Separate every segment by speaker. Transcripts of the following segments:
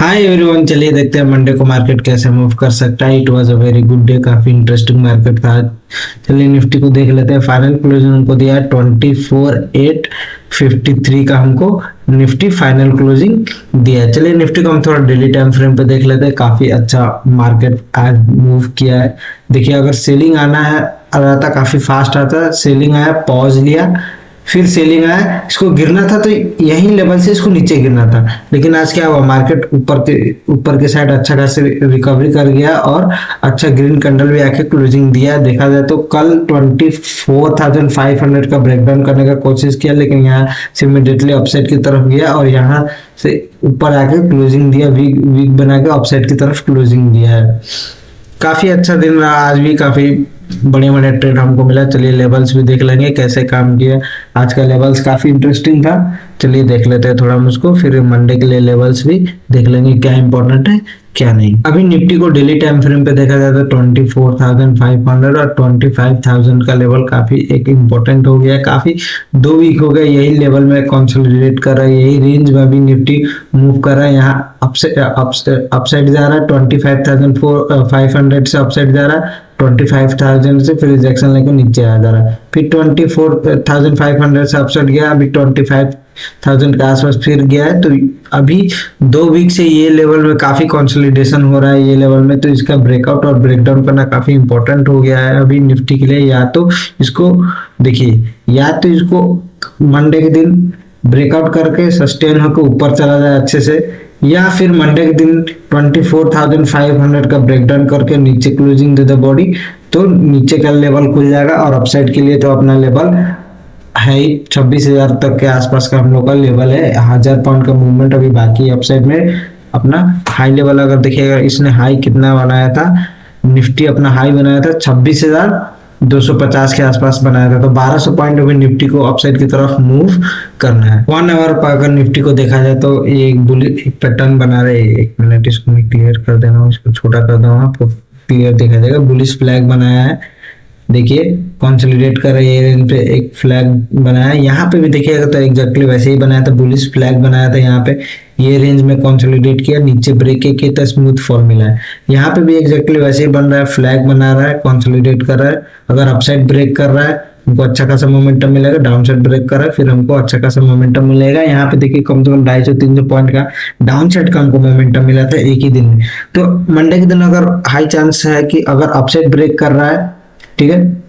Speaker 1: Hi everyone, चलिए देखते हैं मंडे को मार्केट कैसे मूव कर सकता है। It was a very good day, काफी इंटरेस्टिंग मार्केट था आज। चलिए निफ्टी को देख लेते हैं। फाइनल क्लोजिंग हमको दिया है 24,853 का, हमको निफ्टी फाइनल क्लोजिंग दिया है। चलिए निफ्टी को हम थोड़ा डेली टाइम फ्रेम पे देख लेते हैं। काफी अच्छा मार्केट आज मूव किया है। देखिए अगर सेलिंग आना है आ रहा था, काफी फास्ट आता, सेलिंग आया, पॉज लिया, फिर सेलिंग आया, इसको गिरना था तो यही लेवल से इसको नीचे गिरना था। लेकिन आज क्या हुआ, मार्केट ऊपर के साइड अच्छा खासी रिकवरी कर गया और अच्छा ग्रीन कैंडल भी आके क्लोजिंग दिया। देखा जाए तो कल 24,500 का ब्रेकडाउन करने का कोशिश किया, लेकिन यहाँ से इमीडिएटली अपसाइड की तरफ गया और यहाँ से ऊपर आके क्लोजिंग दिया, वीक बना के अपसाइड की तरफ क्लोजिंग दिया है। काफी अच्छा दिन रहा आज भी, काफी बढ़िया बढ़िया ट्रेड हमको मिला। चलिए लेवल्स भी देख लेंगे कैसे काम किया। आज का लेवल्स काफी इंटरेस्टिंग था, चलिए देख लेते हैं थोड़ा हम उसको, फिर मंडे के लिए लेवल्स भी देख लेंगे क्या इंपॉर्टेंट है क्या नहीं। अभी निफ्टी को डेली टाइम फ्रेम पे देखा जाए तो 24,500 और 25,000 का लेवल काफी एक इम्पोर्टेंट हो गया है। काफी 2 वीक हो गए यही लेवल में कंसोलिडेट कर रहा है, यही रेंज में भी निफ्टी मूव कर रहा है। यहाँ अपसाइड जा रहा है 25,500 से अपसाइड जा रहा है, 25,000 से फिर रिजेक्शन लेकर नीचे आ जा रहा है, फिर 24,500 से अपसाइड गया, अभी 25,000 के आसपास फिर गया है। तो अभी 2 वीक से ये लेवल में काफी कंसोलिडेशन हो रहा है ये लेवल में, तो इसका ब्रेकआउट और ब्रेकडाउन करना काफी इंपॉर्टेंट हो गया है अभी निफ्टी के लिए। या तो इसको देखिए, या तो इसको मंडे के दिन ब्रेकआउट करके सस्टेन होकर ऊपर चला जाए अच्छे से, या फिर मंडे के दिन 24,500 का ब्रेकडाउन करके नीचे क्लोजिंग दे दे बॉडी, तो नीचे का लेवल खुल जाएगा। और अपसाइड के लिए तो अपना लेवल है 26,000 तक के आसपास का हम लोग का लेवल है। 1000 पॉइंट का मूवमेंट अभी बाकी है अपसाइड में। अपना हाई लेवल अगर देखिएगा, इसने हाई कितना बनाया था, निफ्टी अपना हाई बनाया था 26,250 के आसपास बनाया था, तो 1200 पॉइंट अभी निफ्टी को अपसाइड की तरफ मूव करना है। 1 आवर पर अगर निफ्टी को देखा जाए तो ये एक पैटर्न बना रहे हैं। 1 मिनट इसको मैं क्लियर कर देना हूँ, इसको छोटा कर दूंगा, आपको क्लियर देखा जाएगा। बुलिश फ्लैग बनाया है, देखिए कंसोलिडेट कर रहे हैं रेंज पे, एक फ्लैग बनाया है। यहाँ पे भी देखिएगा तो एग्जैक्टली वैसे ही बनाया था, बुलिश फ्लैग बनाया था। यहाँ पे ये रेंज में कंसोलिडेट किया, नीचे ब्रेक किया तो स्मूथ फॉल मिला है। यहाँ पे भी एग्जैक्टली वैसे ही बन रहा है, फ्लैग बना रहा है, कंसोलिडेट कर रहा है। अगर अपसाइड ब्रेक कर रहा है हमको अच्छा खासा मोमेंटम मिलेगा, डाउन साइड ब्रेक कर रहा है फिर हमको अच्छा खासा मोमेंटम मिलेगा। यहाँ पे देखिए कम से कम 250-300 पॉइंट का डाउन साइड का हमको मोमेंटम मिला था एक ही दिन में। तो मंडे के दिन अगर हाई चांस है कि अगर अपसाइड ब्रेक कर रहा है, ठीक है,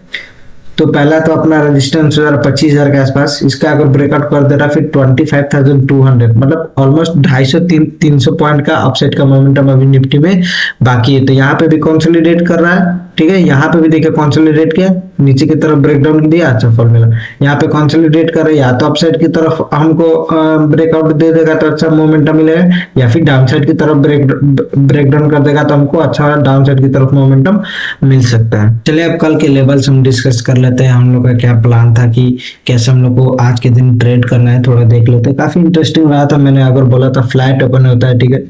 Speaker 1: तो पहला तो अपना रेजिस्टेंस 25,000 के आसपास, इसका अगर ब्रेकआउट कर दे रहा फिर 25,200, मतलब ऑलमोस्ट 250-300 पॉइंट का अपसाइड का मोमेंटम अभी निफ्टी में बाकी है। तो यहाँ पे भी कंसोलिडेट कर रहा है, ठीक है। यहाँ पे भी देखिए कंसोलिडेट किया, नीचे की तरफ ब्रेकडाउन दिया, अच्छा फॉल मिला। यहाँ पे कंसोलिडेट कर रहा है, या तो अपसाइड की तरफ हमको ब्रेकआउट दे देगा तो अच्छा मोमेंटम मिलेगा, या फिर डाउन साइड की तरफ ब्रेकडाउन कर देगा तो हमको अच्छा डाउन साइड की तरफ मोमेंटम मिल सकता है। चलिए अब कल के लेवल्स हम डिस्कस कर लेते हैं। हम लोग का क्या प्लान था कि कैसे हम लोग को आज के दिन ट्रेड करना है, थोड़ा देख लेते हैं। काफी इंटरेस्टिंग रहा था, मैंने अगर बोला था फ्लैट ओपन होता है, ठीक है,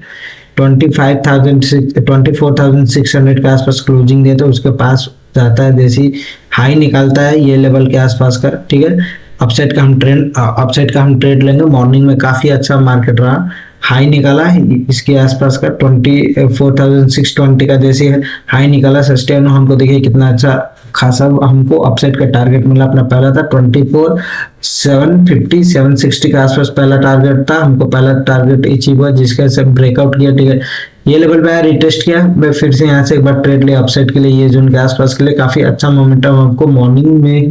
Speaker 1: 24,600 के आसपास क्लोजिंग देता है, उसके पास जाता है, जैसी हाई निकालता है ये लेवल के आसपास का, ठीक है। अपसाइड का हम ट्रेड लेंगे। मॉर्निंग में काफी अच्छा मार्केट रहा, हाई निकाला है इसके आसपास का 24,620 का, जैसे हाई निकाला सस्टेन हमको देखिए कितना अच्छा खासा हमको अपसाइड का टारगेट मिला। अपना पहला था 24,750-760 के आसपास पहला टारगेट था, हमको पहला टारगेट अचीव हुआ जिसका से ब्रेकआउट किया, ठीक है। ये लेवल पे रिटेस्ट किया, मैं फिर से यहाँ से एक बार ट्रेड लिया अपसाइड के लिए, ये जोन के आसपास के लिए काफी अच्छा मोमेंटम हमको मॉर्निंग में ही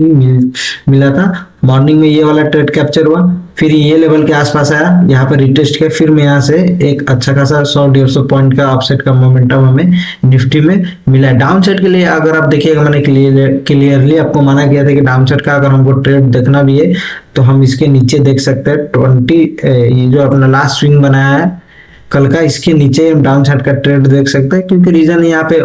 Speaker 1: मिला था। मॉर्निंग में ये वाला ट्रेड कैप्चर हुआ, फिर ये लेवल के आसपास आया, यहाँ पे रिटेस्ट किया, फिर मैं यहाँ से एक अच्छा खासा 100-150 पॉइंट का अपसाइड का मोमेंटम हमें निफ्टी में मिला। डाउन साइड के लिए अगर आप देखिएगा, मैंने क्लियरली आपको माना गया था कि डाउन साइड का अगर हमको ट्रेड देखना भी है तो हम इसके नीचे देख सकते हैं ये जो अपना लास्ट स्विंग बनाया है कल का, इसके नीचे हम डाउन साइड का ट्रेड देख सकते हैं, क्योंकि रीजन यहाँ पे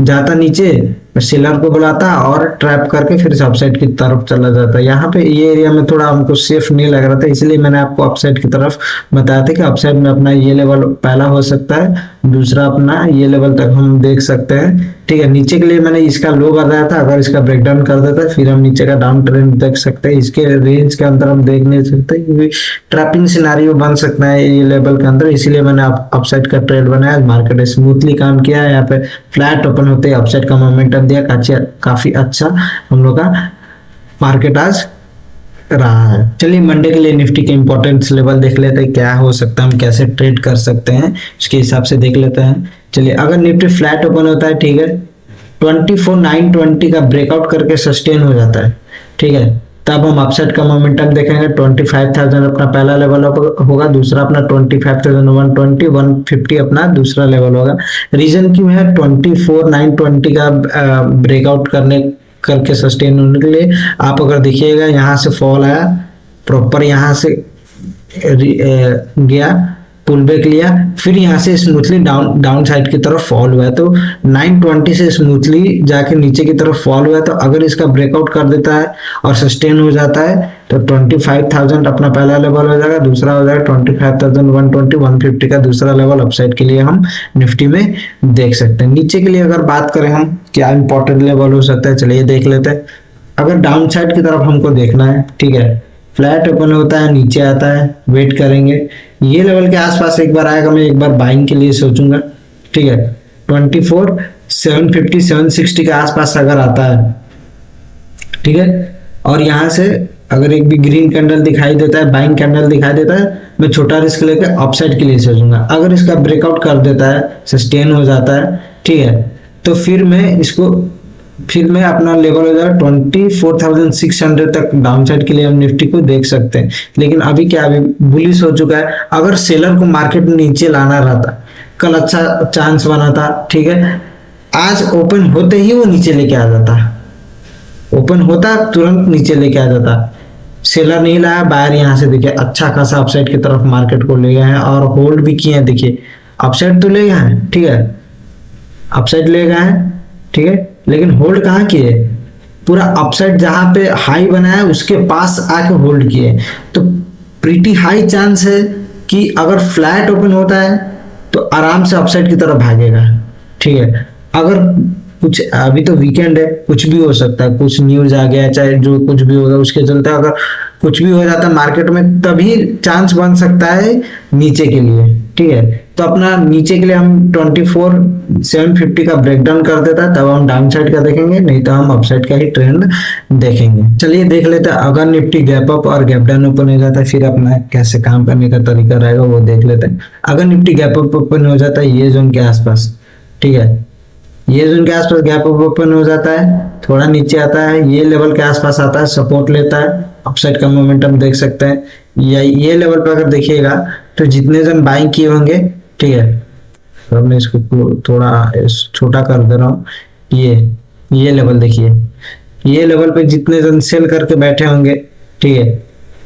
Speaker 1: जाता नीचे सेलर को बुलाता है और ट्रैप करके फिर से अपसाइड की तरफ चला जाता है। यहाँ पे ये एरिया में थोड़ा हमको सेफ नहीं लग रहा था, इसलिए मैंने आपको अपसाइड की तरफ बताया था कि अपसाइड में अपना ये लेवल पहला हो सकता है, दूसरा अपना ये लेवल तक हम देख सकते हैं। ठीक है, नीचे के लिए मैंने इसका लो बताया था, अगर इसका ब्रेकडाउन कर देता फिर हम नीचे का डाउन ट्रेंड देख सकते हैं। इसके रेंज के अंदर हम देख नहीं सकते क्योंकि ट्रैपिंग सिनारियो बन सकता है ये लेवल के अंदर, इसीलिए मैंने अपसाइड का ट्रेड बनाया। मार्केट स्मूथली काम किया है, यहाँ पे फ्लैट ओपन होते ही अपसाइड का मोमेंटम दिया, काफी अच्छा हम लोग का मार्केट आज रहा है। चलिए मंडे के लिए निफ्टी के इंपॉर्टेंट लेवल देख लेते हैं, क्या हो सकता है, हम कैसे ट्रेड कर सकते हैं उसके हिसाब से देख लेते हैं। चलिए अगर निफ्टी फ्लैट ओपन होता है, ठीक है, 24,920 का ब्रेकआउट करके सस्टेन हो जाता है, ठीक है, तब हम अपसाइड का मोमेंटम देखेंगे। 25,000 अपना पहला लेवल होगा, दूसरा अपना 25,120, 150 अपना दूसरा लेवल होगा। रीजन क्यों है 24,920 का ब्रेकआउट करके सस्टेन होने के लिए? आप अगर देखिएगा यहाँ से फॉल आया प्रॉपर, यहाँ से गया पुल बैक लिया, फिर यहाँ से स्मूथली डाउन साइड की तरफ फॉल हुआ है, तो 920 से स्मूथली जाके नीचे की तरफ फॉल हुआ है। तो अगर इसका ब्रेकआउट कर देता है और सस्टेन हो जाता है तो 25,000 अपना पहला लेवल हो जाएगा, दूसरा हो जाएगा 25,120, 150 का दूसरा लेवल अपसाइड के लिए हम निफ्टी में देख सकते हैं। नीचे के लिए अगर बात करें हम क्या इंपॉर्टेंट लेवल हो सकता है, चलिए देख लेते हैं। अगर डाउन साइड की तरफ हमको देखना है, ठीक है, फ्लैट ओपन होता है, नीचे आता है, वेट करेंगे, ये लेवल के आसपास एक बार आएगा, मैं एक बार बाइंग के लिए सोचूंगा, ठीक है, 24,750, 760 के आसपास अगर आता है, ठीक है, और यहाँ से अगर एक भी ग्रीन कैंडल दिखाई देता है, बाइंग कैंडल दिखाई देता है, मैं छोटा रिस्क लेकर अपसाइड के लिए सोचूंगा। अगर इसका ब्रेकआउट कर देता है, सस्टेन हो जाता है, ठीक है, तो फिर मैं अपना लेवल हो जाएगा 24,600 तक डाउन साइड के लिए हम निफ्टी को देख सकते हैं। लेकिन अभी क्या, अभी बुलिश हो चुका है। अगर सेलर को मार्केट नीचे लाना रहता, कल अच्छा चांस बना था, ठीक है, आज ओपन होते ही वो नीचे लेके आ जाता, ओपन होता तुरंत नीचे लेके आ जाता। सेलर नहीं लाया, बायर यहाँ से देखिए अच्छा खासा अपसाइड की तरफ मार्केट को ले गए हैं और होल्ड भी किए हैं। देखिए अपसाइड तो ले गए हैं, ठीक है, अपसाइड ले गए हैं, ठीक है, लेकिन होल्ड कहाँ किए, पूरा अपसाइड जहां पे हाई बना है उसके पास आके होल्ड किए। तो प्रीटी हाई चांस है कि अगर फ्लैट ओपन होता है तो आराम से अपसाइड की तरफ भागेगा, ठीक है। अगर कुछ अभी तो वीकेंड है, कुछ भी हो सकता है, कुछ न्यूज आ गया, चाहे जो कुछ भी होगा उसके चलते अगर कुछ भी हो जाता है मार्केट में, तभी चांस बन सकता है नीचे के लिए, ठीक है। तो अपना नीचे के लिए हम 24,750 का ब्रेकडाउन कर देता है, तब हम डाउन साइड का देखेंगे, नहीं तो हम अपसाइड का ही ट्रेंड देखेंगे। चलिए देख लेते हैं, अगर निफ्टी गैप अप और गैप डाउन ओपन हो जाता है फिर अपना कैसे काम करने का तरीका रहेगा वो देख लेते हैं। अगर निफ्टी गैप अप ओपन हो जाता है ये जोन के आसपास, ठीक है, ये जोन के आसपास गैप अप ओपन हो जाता है, थोड़ा नीचे आता है, ये लेवल के आसपास आता है, सपोर्ट लेता है, अपसाइड का मोमेंटम देख सकते हैं। या ये लेवल पर अगर देखिएगा तो जितने जन बाइंग किए होंगे, ठीक है, तो मैं इसको थोड़ा छोटा कर दे रहा हूँ, ये लेवल देखिए, ये लेवल पे जितने जन सेल करके बैठे होंगे, ठीक है,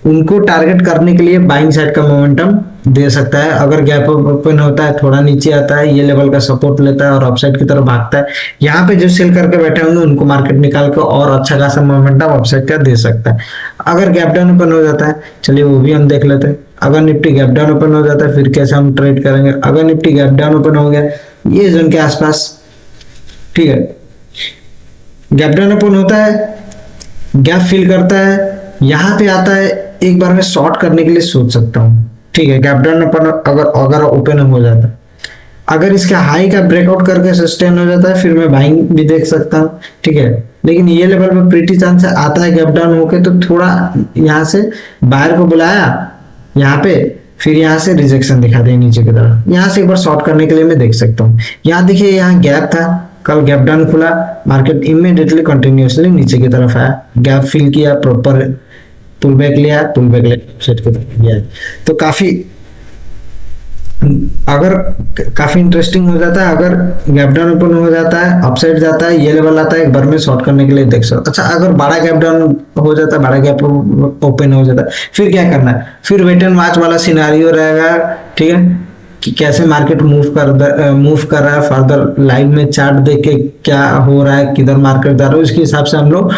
Speaker 1: उनको टारगेट करने के लिए बाइंग साइड का मोमेंटम दे सकता है। अगर गैप ओपन होता है, थोड़ा नीचे आता है, ये लेवल का सपोर्ट लेता है और अपसाइड की तरफ भागता है, यहाँ पे जो सेल करके बैठे होंगे उनको मार्केट निकाल कर और अच्छा खासा मोमेंटम अपसाइड का दे सकता है। अगर गैप डाउन ओपन हो जाता है, चलिए वो भी हम देख लेते हैं। अगर निफ्टी गैप डाउन ओपन हो जाता है फिर कैसे हम ट्रेड करेंगे। अगर निफ्टी गैप डाउन ओपन हो गया ये जोन के आसपास, ठीक है, गैप डाउन ओपन होता है, गैप फिल करता है, यहाँ पे आता है, एक बार मैं शॉर्ट करने के लिए सोच सकता हूँ, ठीक है, गैप डाउन ओपन अगर ओपन हो जाता है, अगर इसका हाई का ब्रेकआउट करके सस्टेन हो जाता है फिर मैं बाइंग भी देख सकता हूँ, ठीक है। लेकिन ये लेवल पे प्रीटी चांस आता है गैप डाउन होके, तो थोड़ा यहाँ से बायर को बुलाया यहाँ पे, फिर यहाँ से रिजेक्शन दिखा दे नीचे की तरफ, यहाँ से एक बार शॉर्ट करने के लिए मैं देख सकता हूँ। यहाँ देखिए यहाँ गैप था, कल गैप डाउन खुला, मार्केट इमीडिएटली कंटिन्यूअसली नीचे की तरफ आया, गैप फिल किया, प्रॉपर पुल बैक लिया, सेट की तरफ गया। तो काफी इंटरेस्टिंग हो जाता है। अगर गैप डाउन ओपन हो जाता है, अपसाइड जाता है, ये लेवल आता है, एक बार में शॉर्ट करने के लिए देख सकते। अच्छा अगर बड़ा गैप डाउन हो जाता है, बड़ा गैप ओपन हो जाता है, फिर क्या करना है, फिर वेट एंड वॉच वाला सिनारियो रहेगा, ठीक है। कि कैसे मार्केट मूव कर रहा है, फर्दर लाइव में चार्ट देख के क्या हो रहा है, किधर मार्केट जा रहा है, उसके हिसाब से हम लोग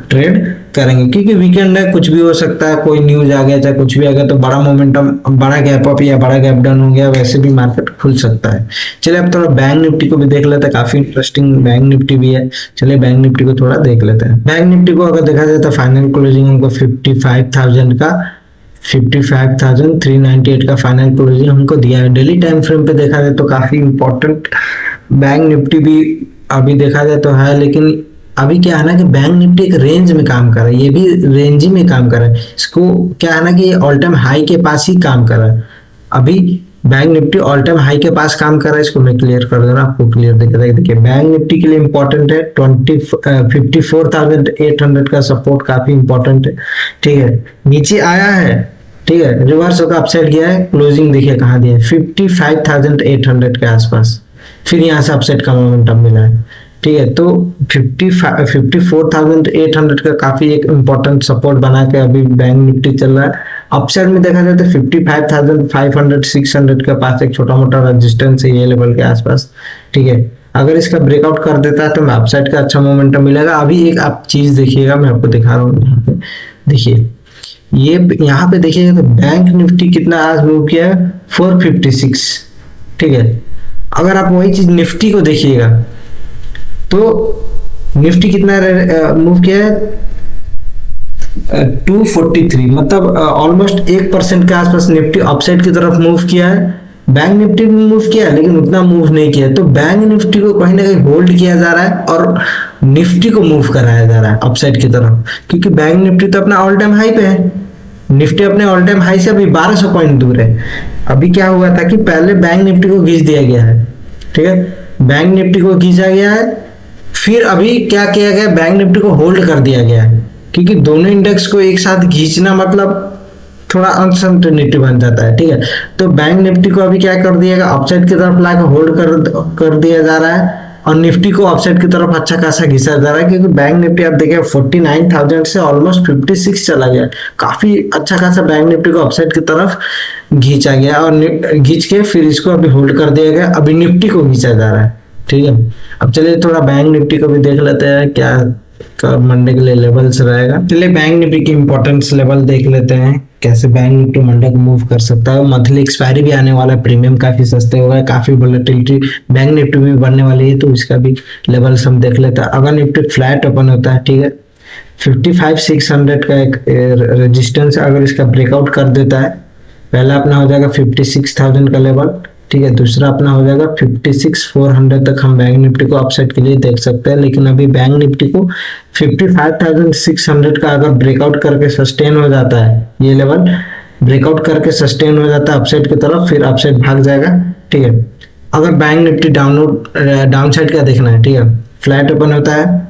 Speaker 1: ट्रेड करेंगे। क्योंकि वीकेंड है, कुछ भी हो सकता है, कोई न्यूज आ गया चाहे कुछ भी आ गया तो बड़ा मोमेंटम, बड़ा गैप अप या बड़ा गैप डाउन हो गया, वैसे भी मार्केट खुल सकता है। चलिए अब थोड़ा बैंक निफ्टी को भी देख लेते हैं, काफी इंटरेस्टिंग बैंक निफ्टी भी है। चलिए बैंक निफ्टी को थोड़ा देख लेते हैं। बैंक निफ्टी को अगर देखा जाए तो फाइनल क्लोजिंग हमको 55,000 का 55,398 का फाइनल क्लोजिंग हमको दिया है। डेली टाइम फ्रेम पे देखा जाए तो काफी इंपॉर्टेंट बैंक निफ्टी भी अभी देखा जाए तो है, लेकिन अभी क्या है ना कि बैंक निफ्टी एक रेंज में काम कर रहा है, ये भी रेंज ही में काम कर रहा है। इसको क्या है ना कि ऑल टाइम हाई के पास ही काम कर रहा है। अभी bank Nifty all time high के पास काम कर रहा है, इसको मैं क्लियर कर दे रहा हूँ आपको, क्लियर देखिए बैंक निफ्टी के लिए इंपॉर्टेंट है 54,800 का सपोर्ट काफी इंपॉर्टेंट है। ठीक है, नीचे आया है, ठीक है, रिवर्स होकर अपसाइड गया है, क्लोजिंग देखिए कहाँ दिया है 55,800 के आसपास, फिर यहाँ से अपसाइड का मोमेंटम मिला है। ठीक है, तो 54,800 का काफी एक इंपॉर्टेंट सपोर्ट बना के अभी बैंक निफ्टी चल रहा है। अपसाइड में देखा जाए तो 55,500 600 के पास एक छोटा मोटा रेजिस्टेंस है, ये लेवल के आसपास। ठीक है, अगर इसका ब्रेकआउट कर देता है तो मैं अपसाइड का अच्छा मोमेंटम मिलेगा। अभी एक आप चीज देखिएगा, मैं आपको दिखा रहा हूँ, यहाँ पे देखिए, ये यहाँ पे देखिएगा तो बैंक निफ्टी कितना आज मूव किया है 456। ठीक है, अगर आप वही चीज निफ्टी को देखिएगा तो निफ्टी कितना मूव किया है 243, मतलब ऑलमोस्ट 1% के आसपास निफ्टी अपसाइड की तरफ मूव किया है। बैंक निफ्टी भी मूव किया है लेकिन उतना मूव नहीं किया, तो बैंक निफ्टी को कहीं ना कहीं होल्ड किया जा रहा है और निफ्टी को मूव कराया जा रहा है अपसाइड की तरफ, क्योंकि बैंक निफ्टी तो अपना ऑल टाइम हाई पे है, निफ्टी अपने ऑल टाइम हाई से अभी 1200 पॉइंट दूर है। अभी क्या हुआ था कि पहले बैंक निफ्टी को खींच दिया गया है, ठीक है, बैंक निफ्टी को खींचा गया है, फिर अभी क्या किया गया, बैंक निफ्टी को होल्ड कर दिया गया है, क्योंकि दोनों इंडेक्स को एक साथ खींचना मतलब थोड़ा अनसर्टेनिटी बन जाता है। ठीक है, तो बैंक निफ्टी को अभी क्या कर दिया गया, अपसाइड की तरफ लाकर होल्ड कर दिया जा रहा है और निफ्टी को अपसाइड की तरफ अच्छा खासा घिसा जा रहा है, क्योंकि बैंक निफ्टी आप देखिए 49,000 से ऑलमोस्ट 56 चला गया, काफी अच्छा खासा बैंक निफ्टी को अपसाइड की तरफ खींचा गया और खींच के फिर इसको अभी होल्ड कर दिया गया, अभी निफ्टी को खींचा जा रहा है। ठीक है, अब चलिए थोड़ा बैंक निफ्टी को भी देख लेते हैं क्या मंडे के लिए लेवल्स रहेगा। चलिए बैंक निफ्टी की इंपॉर्टेंस लेवल देख लेते हैं, कैसे बैंक निफ्टी मंडे को मूव कर सकता है। मंथली एक्सपायरी भी आने वाला है, प्रीमियम काफी सस्ते हो गए, काफी वोलेटिलिटी बैंक निफ्टी में बढ़ने वाली है, तो इसका भी लेवल्स हम देख लेते हैं। अगर निफ्टी फ्लैट ओपन होता है, ठीक है, 55,600 का एक रेजिस्टेंस अगर इसका ब्रेकआउट कर देता है, पहला अपना हो जाएगा 56,000 का लेवल, ठीक है, दूसरा अपना हो जाएगा 56,400 तक हम बैंक निफ्टी को अपसाइड के लिए देख सकते हैं। लेकिन अभी बैंक निफ्टी को 55,600 का अगर ब्रेकआउट करके सस्टेन हो जाता है, ये लेवल ब्रेकआउट करके सस्टेन हो जाता है अपसाइड की तरफ, फिर अपसाइड भाग जाएगा। ठीक है, अगर बैंक निफ्टी डाउन साइड का देखना है, ठीक है, फ्लैट ओपन होता है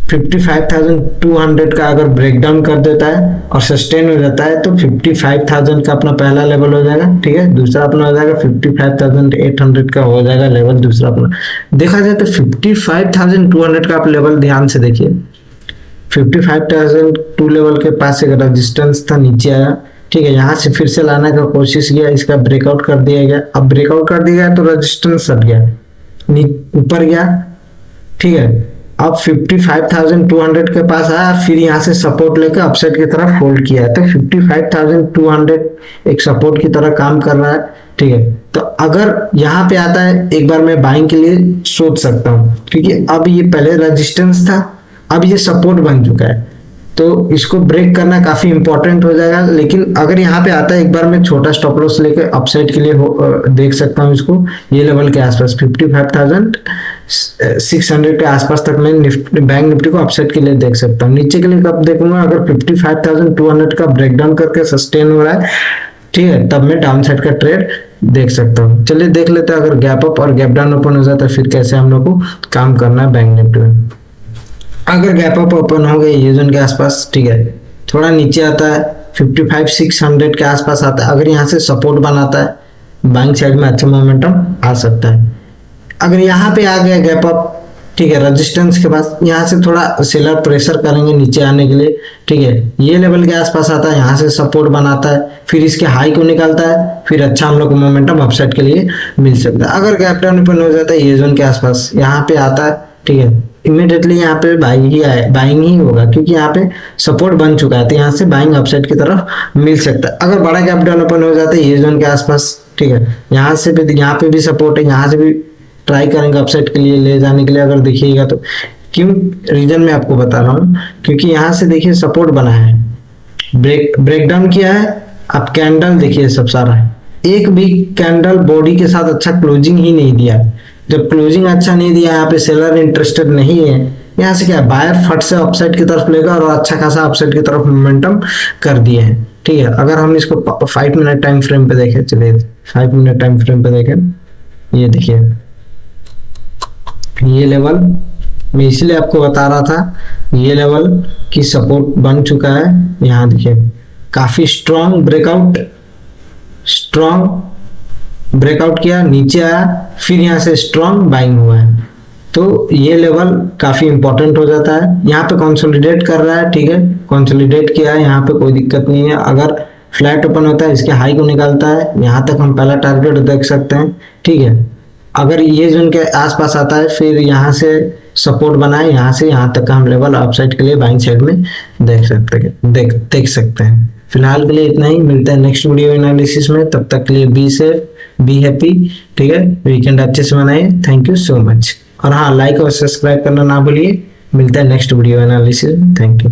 Speaker 1: 55,200 का अगर ब्रेकडाउन कर देता है और सस्टेन हो जाता है तो 55,000 का अपना पहला लेवल हो जाएगा। ठीक है, दूसरा अपना हो जाएगा 55,800 का हो जाएगा लेवल दूसरा अपना। देखा जाए तो 55,200 का आप लेवल ध्यान से देखिए, 55,002 लेवल के पास एक रेजिस्टेंस था, नीचे आया, ठीक है, यहाँ से फिर से लाने का कोशिश किया, इसका ब्रेकआउट कर दिया गया। अब ब्रेकआउट कर दिया गया तो रेजिस्टेंस हट गया, ऊपर गया, ठीक है, अब 55,200 के पास आया, फिर यहाँ से सपोर्ट लेकर अपसाइड की तरफ होल्ड किया है, तो 55,200 एक सपोर्ट की तरह काम कर रहा है। ठीक है, तो अगर यहाँ पे आता है एक बार मैं बाइंग के लिए सोच सकता हूँ, क्योंकि अब ये पहले रेजिस्टेंस था, अब ये सपोर्ट बन चुका है, तो इसको ब्रेक करना काफी इंपॉर्टेंट हो जाएगा। लेकिन अगर यहाँ पे आता है एक बार मैं छोटा स्टॉप लॉस लेके अपसाइड के लिए देख सकता हूँ इसको, ये लेवल के आसपास 55,600 के आसपास तक मैं बैंक निफ्टी को अपसाइड के लिए देख सकता हूँ। नीचे के लिए कब देखूंगा, अगर 55,200 का ब्रेकडाउन करके सस्टेन हो रहा है, ठीक है, तब मैं डाउन साइड का ट्रेड देख सकता हूँ। चलिए देख लेते हैं अगर गैप अप और गैप डाउन ओपन हो जाता है फिर कैसे हम लोग को काम करना है बैंक निफ्टी में। अगर गैप अप ओपन हो गए ये जोन के आसपास, ठीक है, थोड़ा नीचे आता है 55,600 के आसपास आता है, अगर यहाँ से सपोर्ट बनाता है बैंक साइड में अच्छा मोमेंटम आ सकता है। अगर यहाँ पे आ गया गैप अप ठीक है, रेजिस्टेंस के पास। यहाँ से थोड़ा सेलर प्रेशर करेंगे नीचे आने के लिए, ठीक है, ये लेवल के आसपास आता है, यहाँ से सपोर्ट बनाता है, फिर इसके हाई को निकालता है, फिर अच्छा हम लोग को मोमेंटम अपसाइड के लिए मिल सकता है। अगर गैप डाउन ओपन हो जाता है ये जोन के आसपास, यहाँ पे आता है, ठीक है, इमीडिएटली यहाँ पे बाइंग ही होगा, क्योंकि यहाँ पे सपोर्ट बन चुका है, तो यहाँ से बाइंग अपसाइड की तरफ मिल सकता है। अगर बड़ा गैप डाउन ओपन हो जाता है ये जोन के आसपास, ठीक है, यहाँ से भी, यहाँ पे भी सपोर्ट है, यहाँ से भी ट्राई करेंगे अपसाइड के लिए ले जाने के लिए। अगर देखिएगा तो क्यों रीजन मैं आपको बता रहा हूँ, क्योंकि यहाँ से देखिए सपोर्ट बना है, ब्रेकडाउन किया है, अब कैंडल देखिए सब सारा, एक भी कैंडल बॉडी के साथ अच्छा क्लोजिंग ही नहीं दिया। जब क्लोजिंग अच्छा नहीं दिया, यहाँ पे सेलर इंटरेस्टेड नहीं है, यहाँ से क्या बायर फट से अपसाइड की तरफ लेगा और अच्छा खासा अपसाइड की तरफ मोमेंटम कर दिए हैं, ठीक है। अगर हम इसको 5 मिनट टाइम फ्रेम पे देखें, चलिए 5 मिनट टाइम फ्रेम पे देखें, ये देखिए ये लेवल मैं इसलिए आपको बता रहा था, ये लेवल की सपोर्ट बन चुका है। यहाँ देखिए काफी स्ट्रॉन्ग ब्रेकआउट किया, नीचे आया, फिर यहाँ से स्ट्रॉन्ग बाइंग हुआ है, तो ये लेवल काफी इंपॉर्टेंट हो जाता है। यहाँ पे कंसोलिडेट कर रहा है, ठीक है, कंसोलिडेट किया है, यहाँ पे कोई दिक्कत नहीं है। अगर फ्लैट ओपन होता है इसके हाई को निकालता है, यहाँ तक हम पहला टारगेट देख सकते हैं, ठीक है। अगर ये जोन के आसपास आता है, फिर यहाँ से सपोर्ट बनाए, यहाँ से यहाँ तक का हम लेवल अपसाइड के लिए बाइंग साइड में देख सकते हैं। फिलहाल के लिए इतना ही, मिलते हैं नेक्स्ट वीडियो एनालिसिस में, तब तक के लिए बी सेफ, बी हैप्पी, ठीक है, वीकेंड अच्छे से मनाइए। Thank you so much. और हाँ, लाइक और सब्सक्राइब करना ना भूलिए। मिलता है नेक्स्ट वीडियो एनालिसिस में। Thank you.